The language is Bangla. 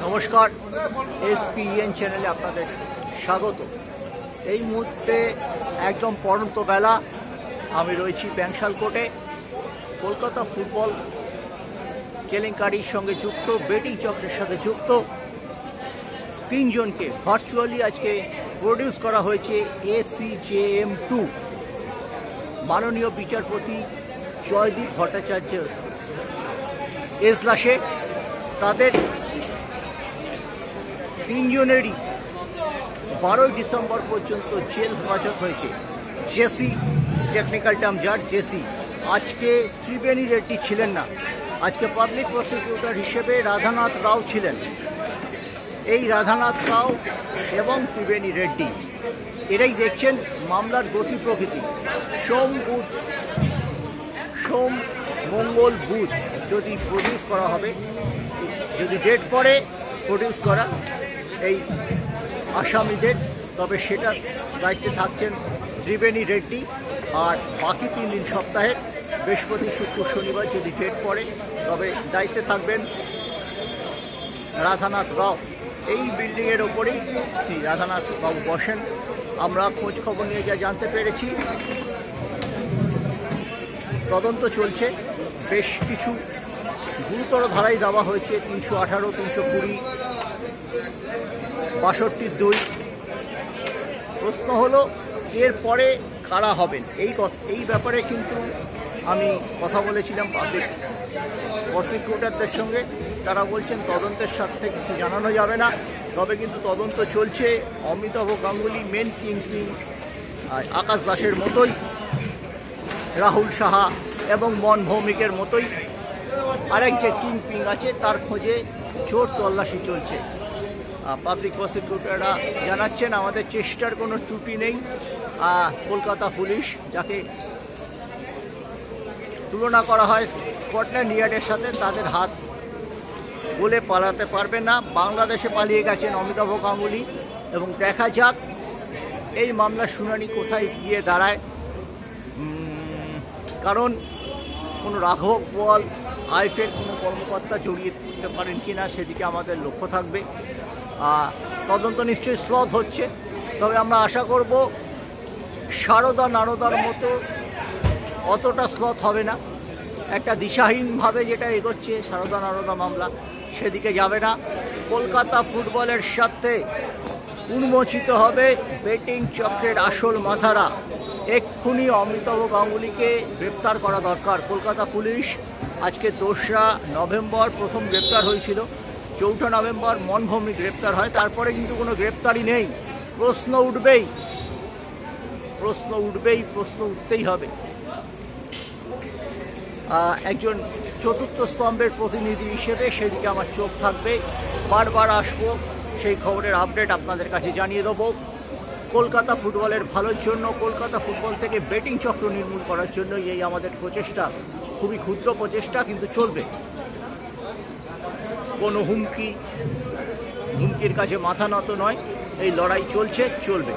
নমস্কার, এসপিএন চ্যানেলে আপনাদের স্বাগত। এই মুহূর্তে একদম পড়ন্ত বেলা আমি রয়েছি ব্যাংশাল কোর্টে। কলকাতা ফুটবল কেলেঙ্কারির সঙ্গে যুক্ত, বেটিং চক্রের সাথে যুক্ত তিনজনকে ভার্চুয়ালি আজকে প্রডিউস করা হয়েছে ACJM2 মাননীয় বিচারপতি জয়দীপ ভট্টাচার্য এজলাসে। তাদের তিনজনেরই 12 ডিসেম্বর পর্যন্ত জেল হেফাজত হয়েছে। জেসি, টেকনিক্যাল টার্ম যার জেসি, আজকে ত্রিবেণী রেড্ডি ছিলেন না। আজকে পাবলিক প্রসিকিউটর হিসেবে রাধানাথ রাও ছিলেন। এই রাধানাথ রাও এবং ত্রিবেণী রেড্ডি এরাই দেখছেন মামলার গতি প্রকৃতি। সোম, মঙ্গল, বুধ যদি প্রডিউস করা হবে, যদি ডেট পরে প্রডিউস করা এই আসামিদের, তবে সেটা দায়িত্বে থাকছেন ত্রিবেণী রেড্ডি। আর বাকি 3 দিন সপ্তাহের বৃহস্পতি, শুক্র, শনিবার যদি ডেট পড়ে তবে দায়িত্বে থাকবেন রাধানাথ রাও। এই বিল্ডিংয়ের ওপরেই রাধানাথ বাবু বসেন। আমরা খোঁজ খবর নিয়ে যা জানতে পেরেছি, তদন্ত চলছে। বেশ কিছু গুরুতর ধারাই দেওয়া হয়েছে, 318, 320, 62(2). প্রশ্ন হলো এরপরে কারা হবেন এই ব্যাপারে কিন্তু আমি কথা বলেছিলাম পাবলিক প্রসিকিউটরদের সঙ্গে। তারা বলছেন তদন্তের সাথে কিছু জানানো যাবে না, তবে কিন্তু তদন্ত চলছে। অমিতাভ গাঙ্গুলি মেন কিংপিং আকাশ দাসের মতোই, রাহুল সাহা এবং মন ভৌমিকের মতোই আরেক যে কিংপিং আছে তার খোঁজে জোর তল্লাশি চলছে। পাবলিক প্রসিকিউটররা জানাচ্ছেন আমাদের চেষ্টার কোনো ত্রুটি নেই। কলকাতা পুলিশ, যাকে তুলনা করা হয় স্কটল্যান্ড ইয়ার্ডের সাথে, তাদের হাত বলে পালাতে পারবে না। বাংলাদেশে পালিয়ে গেছেন অমিতাভ গাঙ্গুলি, এবং দেখা যাক এই মামলার শুনানি কোথায় গিয়ে দাঁড়ায়। কারণ কোনো রাঘব বোয়াল, আইফের কোনো কর্মকর্তা জড়িয়ে দিতে পারেন কিনা সেদিকে আমাদের লক্ষ্য থাকবে। তদন্ত নিশ্চয়ই স্লথ হচ্ছে, তবে আমরা আশা করব সারদা নারদার মতো অতটা স্লথ হবে না। একটা দিশাহীনভাবে যেটা এগোচ্ছে সারদা নারদা মামলা, সেদিকে যাবে না। কলকাতা ফুটবলের সাথে উন্মোচিত হবে বেটিং চক্রের আসল মাথারা। এক্ষুনি অমিতাভ গাঙ্গুলিকে গ্রেপ্তার করা দরকার। কলকাতা পুলিশ আজকে 2রা নভেম্বর প্রথম গ্রেপ্তার হয়েছিল, 4ঠা নভেম্বর মনভৌমিক গ্রেপ্তার হয়। তারপরে কিন্তু কোনো গ্রেপ্তারই নেই। প্রশ্ন উঠতেই হবে। একজন চতুর্থ স্তম্ভের প্রতিনিধি হিসেবে সেদিকে আমার চোখ থাকবে। বারবার আসবো, সেই খবরের আপডেট আপনাদের কাছে জানিয়ে দেবো। কলকাতা ফুটবলের ভালোর জন্য, কলকাতা ফুটবল থেকে বেটিং চক্র নির্মূল করার জন্য এই আমাদের প্রচেষ্টা। খুবই ক্ষুদ্র প্রচেষ্টা, কিন্তু চলবে। কোনো হুমকির কাছে মাথা নত নয়। এই লড়াই চলবে।